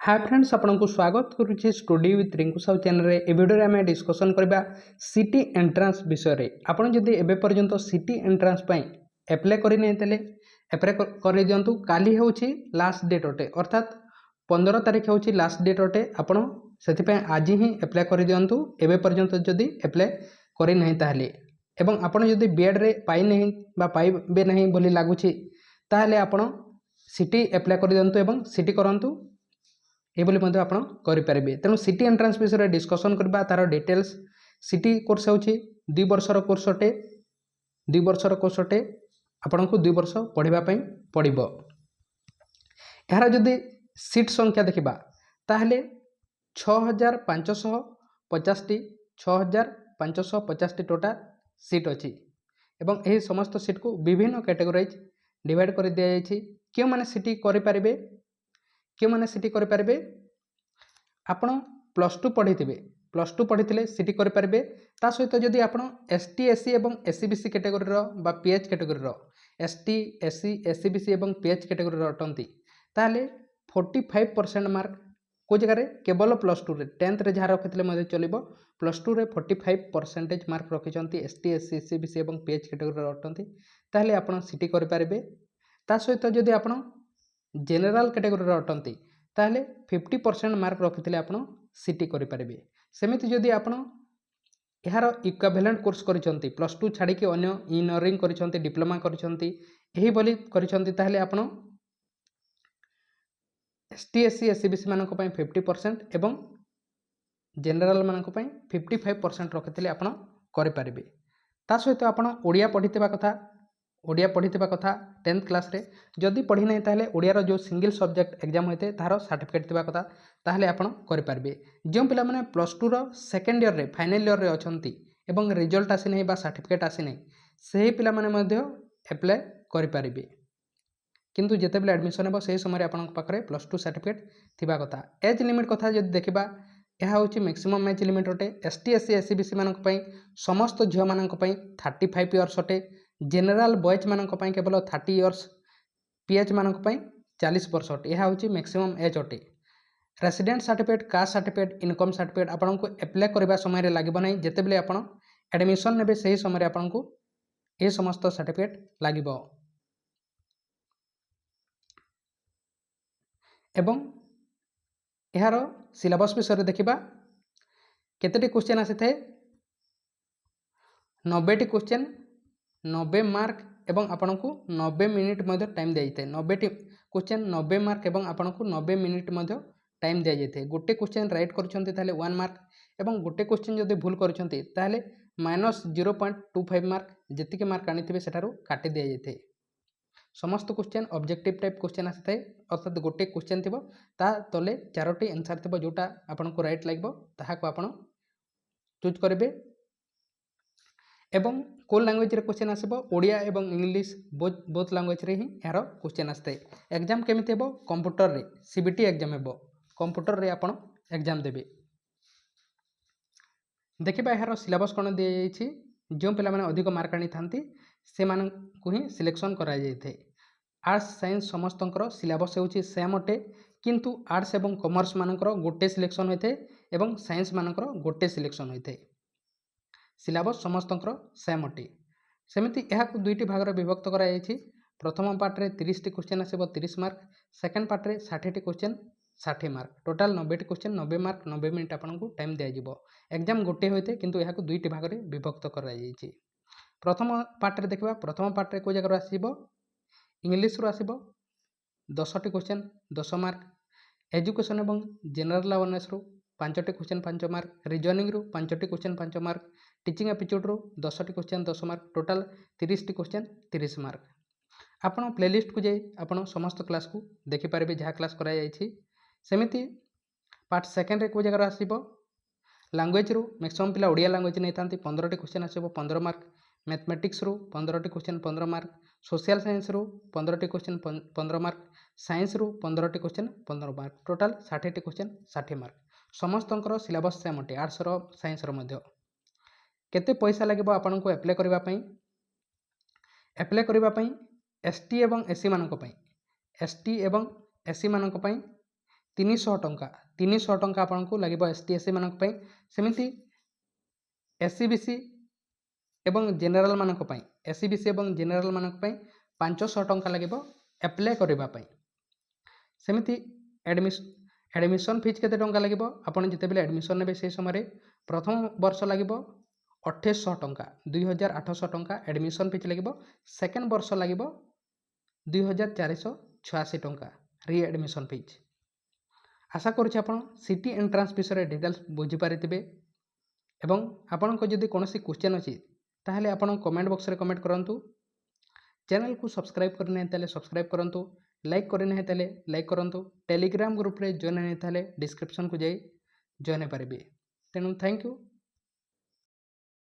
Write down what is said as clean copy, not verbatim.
हाय friends आपको स्वागत करुच्चे study with Rinku Sahu channel रे ए वीडियो रे आम डिस्कसन करबा सिटी एंट्रांस विषय रे आपण जदि एबे पर्यंत सिटी एंट्रांस पई अप्लाई करि नै तले अप्लाई करि दियंतु। काली होउछि लास्ट डेट अटे अर्थात 15 तारिख होउछि लास्ट डेट अटे। आपण सेति पई आज ही अप्लाई करि दियंतु एबे पर्यंत जदि अप्लाई करि नै ताहले एवं आपण जदि बीएड रे पाइ नै बा पाइबे नै बोली लागुछि ताहले आपण सिटी अप्लाई करि दियंतु एवं सिटी करंतु एभली आप करेंगे। तेणु सिटी एंट्रांस विषय डिस्कसन करबा तार डिटेल्स। सिटी कोर्स होउछि 2 वर्षर कोर्स अटे। 2 वर्षर कोर्स अटे आपन को 2 वर्ष पढ़िबा पई पड़िबो। यार जदि सीट संख्या देखिबा ताहले 6550 टी 6550 टी टोटल सीट अछि एवं एही समस्त सीट को विभिन्न कैटेगोराइज डिवाइड कर दिया जायछि। के माने सिटी करि पारिबे के माने सिटी करि पारिबे आपण +2 पढ़िथिबे +2 पढ़िथिले सिटी करि पारिबे। ता सहित जदि आपण एसटी एससी एवं एससीबीसी कैटेगोरी रो बा पीएच कैटेगोरी रो एसटी एससी एससीबीसी एवं पीएच कैटेगोरी रो अटंती ताले 45% मार्क को जगह रे केवल +2 रे 10th रे जहा रखिथिले मध्ये चलिबो। +2 रे 45% मार्क रखिचंती एसटी एससी एससीबीसी एवं पीएच कैटेगोरी रो अटंती ताले आपण सिटी करि पारिबे। ता सहित जदि आपण जेनराल कैटेगोरी रो अटंती ताले 50% मार्क रखिथिले आपण सिटी करि पारिबे। सेमिति जदि आपण यार इक्विवेलेंट कोर्स करिसंती +2 छाडी के अन्य इंजीनियरिंग करिसंती डिप्लोमा करिसंती एही बोली करिसंती ताले आपण एसटी एससी एससीबीसी मानक पई 50% एवं जेनराल मानक पई 55% रखिथिले आपण करि पारिबे। ता सहित आपण ओडिया पढितबा कथा ओडिया पढ़ीथिबा कथा 10th क्लास रे जदि पढ़ी नै ताहले ओडिया रो जो सिंगल सब्जेक्ट एग्जाम होते तार सर्टिफिकेट थिबा कथा ताहले आपण करि पारबे। जो पिला माने +2 रो सेकंड ईयर रे फाइनल ईयर रे अछंती एवं रिजल्ट आसी नै बा सर्टिफिकेट आसी नै सेही पिला माने मध्ये अप्लाई करि पारिबे। किंतु जेते बेले एडमिशन हेबो सेही समय रे आपण पाखरे +2 सर्टिफिकेट थिबा कथा। एज लिमिट कथा जदि देखिबा यह होची मैक्सिमम एज लिमिट अटे। एसटी एससी एससीबीसी मानक पई समस्त झियो मानक पई 35 इयर्स अटे। जेनराल बॉयज मानक पई केवल 30 इयर्स पीएच मानक पई 40 वर्ष अटे। यह होची मैक्सिमम एज अटे। Resident certificate caste certificate income certificate आपन को अप्लाई करबा समय रे लागबो नै। जेते बेले आपन एडमिशन नेबे सही समय रे आपन को ए समस्त सर्टिफिकेट लागबो। एवं यार सिलेबस विषय देखिबा केतेटी क्वेश्चन आसी थे 90 टी क्वेश्चन 90 मार्क एवं आपन को 90 मिनिट मध्ये टाइम दिया जाए। 90 टी क्वेश्चन 90 मार्क एवं आपन को 90 मिनिट मध्ये टाइम दिया जाए। गोटे क्वेश्चन राइट करछंती ताले 1 मार्क एवं गोटे क्वेश्चन जदि भूल करछंती ताले -0.25 मार्क जेतिके मार्क आनिथिबे सेटारू काटि दिया जाए। समस्त क्वेश्चन ऑब्जेक्टिव टाइप क्वेश्चन आसी थाए अर्थात गोटे क्वेश्चन थिबो ता तले 4टी आंसर थिबो जोटा आपन को राइट लागबो ताहा को आपन चूज करिवे। एवं को लैंग्वेज रे क्वेश्चन आसीबो ओडिया एवं इंग्लिश बोथ लैंग्वेज रे ही यार क्वेश्चन आस्ते। एग्जाम केमिति हेबो कंप्यूटर रे सीबीटी एग्जाम हेबो कंप्यूटर रे आपन एग्जाम देबे। देखिबा यार सिलेबस कोन दिया जायछि। जो पिला माने अधिक मार्क आनी थांती से मान को ही सिलेक्शन करा जायथे। आर्ट्स साइंस समस्तंकर सिलेबस होउछि सेम अटे किंतु आर्ट्स एवं कॉमर्स मानकर गोटे सिलेक्शन होइथे एवं साइंस मानकर गोटे सिलेक्शन होइथे। सिलेबस समस्तंकर सेम अटे। सेमिति एहा को दुईटी भाग रे विभक्त करा जायछि। प्रथम पार्ट रे 30 टी क्वेश्चन आसीबो 30 मार्क सेकंड पार्ट रे 60 टी क्वेश्चन 60 मार्क टोटल 90 टी क्वेश्चन 90 मार्क 90 मिनिट आपन को टाइम दिया जिवो। एग्जाम गोटे होइते किंतु एहा को दुईटी भाग रे विभक्त करा जायछि। प्रथम पार्ट रे देखबा प्रथम पार्ट रे को जगह आसीबो इंग्लिश रो आसीबो 10 टी क्वेश्चन 10 मार्क एजुकेशन एवं जनरल अवेयरनेस रो 5 टी क्वेश्चन 5 मार्क रीजनिंग रो 5 टी क्वेश्चन 5 मार्क टीचिंग एप्टीट्यूड रो 10 टी क्वेश्चन 10 मार्क टोटल 30 टी क्वेश्चन 30 मार्क। आपण प्लेलिस्ट को जाई आपण समस्त क्लास को देखि पारबे जहा क्लास करा जायछि। सेमिति पार्ट सेकंड रे को जगह आसीबो लैंग्वेज रो मैक्सिमम पिला ओडिया लैंग्वेज नै थांती 15 टी क्वेश्चन आसीबो 15 मार्क मैथमेटिक्स रो 15 टी क्वेश्चन 15 मार्क सोशल साइंस रो 15 टी क्वेश्चन 15 मार्क साइंस रो 15 टी क्वेश्चन 15 मार्क टोटल 60 टी क्वेश्चन 60 मार्क। समस्तंकर सिलेबस सेम अटे आर्ट्स रो साइंस रो मध्ये। केते पैसा लागबो आपन को अप्लाई करबा पई एसटी एवं एससी मानक पई एसटी एवं एससी मानक पई 300 ଟଙ୍କା 300 ଟଙ୍କା ଆପଣଙ୍କୁ ଲାଗିବ ST SC ମାନଙ୍କ ପାଇଁ। ସେମିତି SC BC ଏବଂ ଜେନେରାଲ ମାନଙ୍କ ପାଇଁ SC BC ଏବଂ ଜେନେରାଲ ମାନଙ୍କ ପାଇଁ 500 ଟଙ୍କା ଲାଗିବ ଆପ୍ଲାଏ କରିବା ପାଇଁ। ସେମିତି ଆଡ଼ମିସନ୍ ଫିଜ୍ କେତେ ଟଙ୍କା ଲାଗିବ? ଆପଣ ଯେତେବେଳେ ଆଡ଼ମିସନ୍ ନେବେ ସେହି ସମୟରେ ପ୍ରଥମ ବର୍ଷ ଲାଗିବ 2800 ଟଙ୍କା 2800 ଟଙ୍କା ଆଡ଼ମିସନ୍ ଫିଜ୍ ଲାଗିବ। ସେକେଣ୍ଡ ବର୍ଷ ଲାଗିବ 2486 ଟଙ୍କା ରିଆଡ଼ମିସନ୍ ଫିଜ୍। ଆଶା କରୁଛି ଆପଣ ସିଟି ଏଣ୍ଟ୍ରାନ୍ସ ବିଷୟରେ ଡିଟେଲ୍ସ ବୁଝିପାରିଥିବେ ଏବଂ ଆପଣଙ୍କ ଯଦି କୌଣସି କ୍ୱେଶ୍ଚନ୍ ଅଛି ତାହେଲେ ଆପଣ କମେଣ୍ଟ ବକ୍ସରେ କମେଣ୍ଟ କରନ୍ତୁ। ଚ୍ୟାନେଲକୁ ସବସ୍କ୍ରାଇବ୍ କରିନାହିଁ ତାହେଲେ ସବସ୍କ୍ରାଇବ୍ କରନ୍ତୁ, ଲାଇକ୍ କରିନାହିଁ ତାହେଲେ ଲାଇକ୍ କରନ୍ତୁ, ଟେଲିଗ୍ରାମ ଗ୍ରୁପରେ ଜଏନ୍ ନାହିଁ ତାହେଲେ ଡିସ୍କ୍ରିପ୍ସନକୁ ଯାଇ ଜଏନ୍ ହେଇପାରିବେ। ତେଣୁ ଥ୍ୟାଙ୍କ ୟୁ।